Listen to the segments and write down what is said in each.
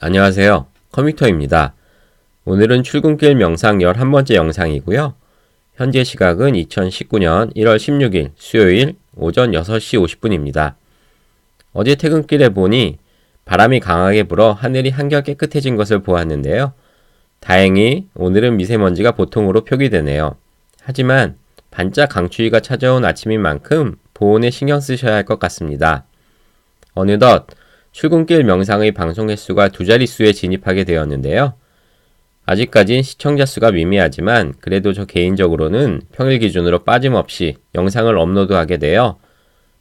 안녕하세요. 컴퓨터입니다. 오늘은 출근길 명상 11번째 영상이고요. 현재 시각은 2019년 1월 16일 수요일 오전 6시 50분입니다. 어제 퇴근길에 보니 바람이 강하게 불어 하늘이 한결 깨끗해진 것을 보았는데요. 다행히 오늘은 미세먼지가 보통으로 표기되네요. 하지만 반짝 강추위가 찾아온 아침인 만큼 보온에 신경 쓰셔야 할 것 같습니다. 어느덧 출근길 명상의 방송 횟수가 두 자릿수에 진입하게 되었는데요. 아직까진 시청자 수가 미미하지만 그래도 저 개인적으로는 평일 기준으로 빠짐없이 영상을 업로드하게 되어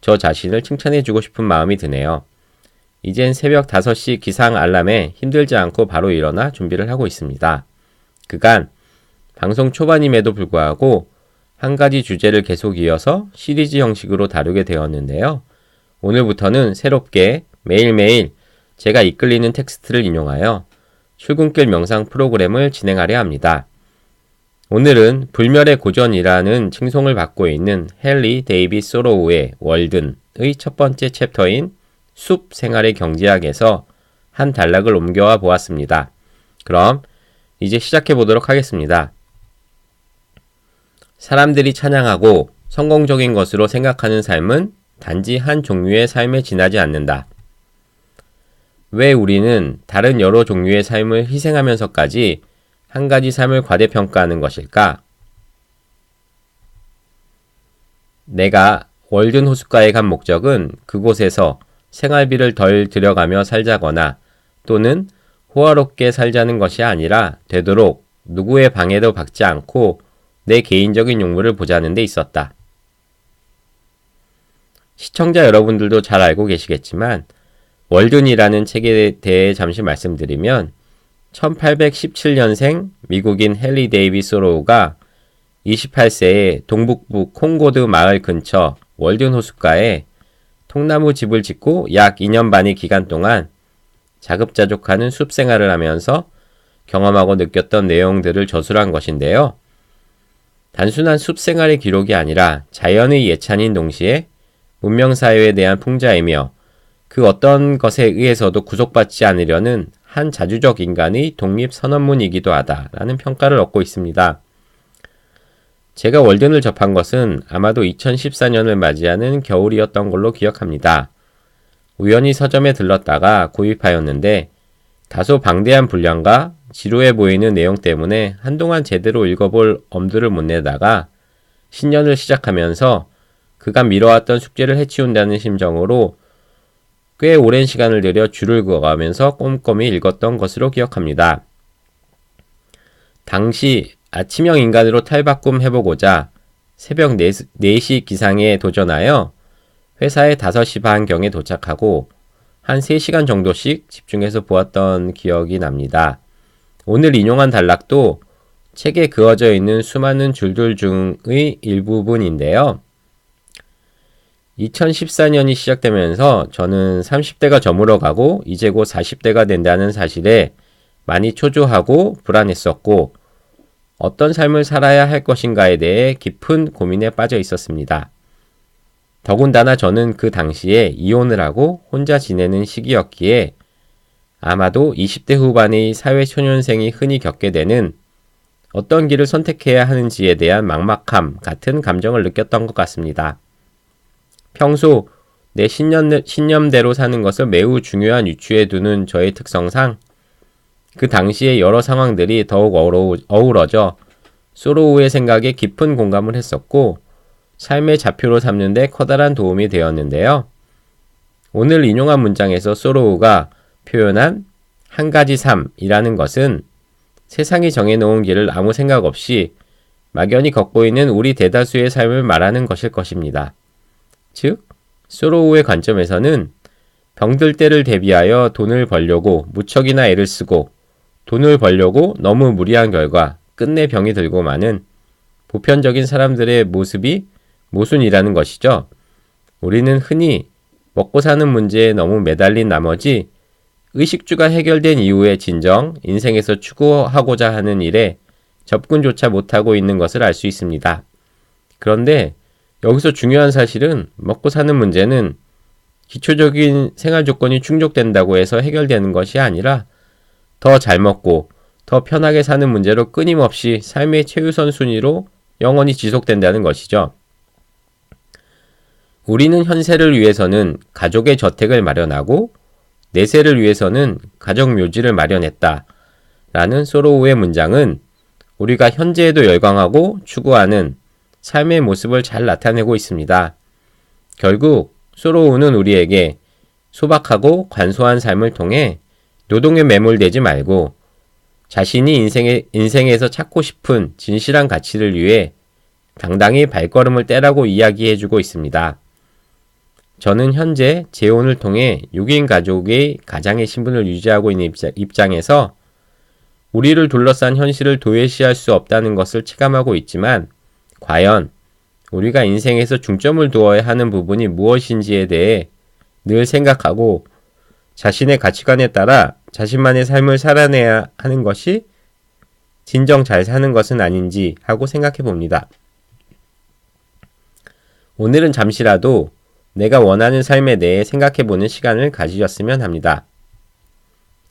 저 자신을 칭찬해주고 싶은 마음이 드네요. 이젠 새벽 5시 기상 알람에 힘들지 않고 바로 일어나 준비를 하고 있습니다. 그간 방송 초반임에도 불구하고 한 가지 주제를 계속 이어서 시리즈 형식으로 다루게 되었는데요. 오늘부터는 새롭게 매일매일 제가 이끌리는 텍스트를 인용하여 출근길 명상 프로그램을 진행하려 합니다. 오늘은 불멸의 고전이라는 칭송을 받고 있는 헨리 데이빗 소로우의 월든의 첫 번째 챕터인 숲 생활의 경제학에서 한 단락을 옮겨와 보았습니다. 그럼 이제 시작해 보도록 하겠습니다. 사람들이 찬양하고 성공적인 것으로 생각하는 삶은 단지 한 종류의 삶에 지나지 않는다. 왜 우리는 다른 여러 종류의 삶을 희생하면서까지 한 가지 삶을 과대평가하는 것일까? 내가 월든 호숫가에 간 목적은 그곳에서 생활비를 덜 들여가며 살자거나 또는 호화롭게 살자는 것이 아니라 되도록 누구의 방해도 받지 않고 내 개인적인 용무를 보자는 데 있었다. 시청자 여러분들도 잘 알고 계시겠지만 월든이라는 책에 대해 잠시 말씀드리면 1817년생 미국인 헨리 데이빗 소로우가 28세에 동북부 콩고드 마을 근처 월든 호숫가에 통나무 집을 짓고 약 2년 반의 기간 동안 자급자족하는 숲 생활을 하면서 경험하고 느꼈던 내용들을 저술한 것인데요. 단순한 숲 생활의 기록이 아니라 자연의 예찬인 동시에 문명사회에 대한 풍자이며 그 어떤 것에 의해서도 구속받지 않으려는 한 자주적 인간의 독립선언문이기도 하다라는 평가를 얻고 있습니다. 제가 월든을 접한 것은 아마도 2014년을 맞이하는 겨울이었던 걸로 기억합니다. 우연히 서점에 들렀다가 구입하였는데 다소 방대한 분량과 지루해 보이는 내용 때문에 한동안 제대로 읽어볼 엄두를 못 내다가 신년을 시작하면서 그간 미뤄왔던 숙제를 해치운다는 심정으로 꽤 오랜 시간을 들여 줄을 그어가면서 꼼꼼히 읽었던 것으로 기억합니다. 당시 아침형 인간으로 탈바꿈 해보고자 새벽 4시 기상에 도전하여 회사에 5시 반경에 도착하고 한 3시간 정도씩 집중해서 보았던 기억이 납니다. 오늘 인용한 단락도 책에 그어져 있는 수많은 줄들 중의 일부분인데요. 2014년이 시작되면서 저는 30대가 저물어가고 이제 곧 40대가 된다는 사실에 많이 초조하고 불안했었고 어떤 삶을 살아야 할 것인가에 대해 깊은 고민에 빠져 있었습니다. 더군다나 저는 그 당시에 이혼을 하고 혼자 지내는 시기였기에 아마도 20대 후반의 사회초년생이 흔히 겪게 되는 어떤 길을 선택해야 하는지에 대한 막막함 같은 감정을 느꼈던 것 같습니다. 평소 내 신념대로 사는 것을 매우 중요한 위치에 두는 저의 특성상 그 당시의 여러 상황들이 더욱 어우러져 소로우의 생각에 깊은 공감을 했었고 삶의 좌표로 삼는 데 커다란 도움이 되었는데요. 오늘 인용한 문장에서 소로우가 표현한 한 가지 삶이라는 것은 세상이 정해놓은 길을 아무 생각 없이 막연히 걷고 있는 우리 대다수의 삶을 말하는 것일 것입니다. 즉, 소로우의 관점에서는 병들 때를 대비하여 돈을 벌려고 무척이나 애를 쓰고 돈을 벌려고 너무 무리한 결과 끝내 병이 들고 마는 보편적인 사람들의 모습이 모순이라는 것이죠. 우리는 흔히 먹고 사는 문제에 너무 매달린 나머지 의식주가 해결된 이후에 진정 인생에서 추구하고자 하는 일에 접근조차 못하고 있는 것을 알 수 있습니다. 그런데 여기서 중요한 사실은 먹고 사는 문제는 기초적인 생활 조건이 충족된다고 해서 해결되는 것이 아니라 더 잘 먹고 더 편하게 사는 문제로 끊임없이 삶의 최우선 순위로 영원히 지속된다는 것이죠. 우리는 현세를 위해서는 가족의 저택을 마련하고 내세를 위해서는 가족 묘지를 마련했다. 라는 소로우의 문장은 우리가 현재에도 열광하고 추구하는 삶의 모습을 잘 나타내고 있습니다. 결국 소로우는 우리에게 소박하고 간소한 삶을 통해 노동에 매몰되지 말고 자신이 인생에서 찾고 싶은 진실한 가치를 위해 당당히 발걸음을 떼라고 이야기해주고 있습니다. 저는 현재 재혼을 통해 6인 가족의 가장의 신분을 유지하고 있는 입장에서 우리를 둘러싼 현실을 도외시할 수 없다는 것을 체감하고 있지만 과연 우리가 인생에서 중점을 두어야 하는 부분이 무엇인지에 대해 늘 생각하고 자신의 가치관에 따라 자신만의 삶을 살아내야 하는 것이 진정 잘 사는 것은 아닌지 하고 생각해 봅니다. 오늘은 잠시라도 내가 원하는 삶에 대해 생각해보는 시간을 가지셨으면 합니다.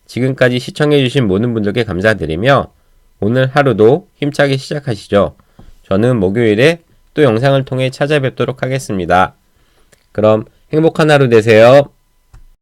지금까지 시청해주신 모든 분들께 감사드리며 오늘 하루도 힘차게 시작하시죠. 저는 목요일에 또 영상을 통해 찾아뵙도록 하겠습니다. 그럼 행복한 하루 되세요.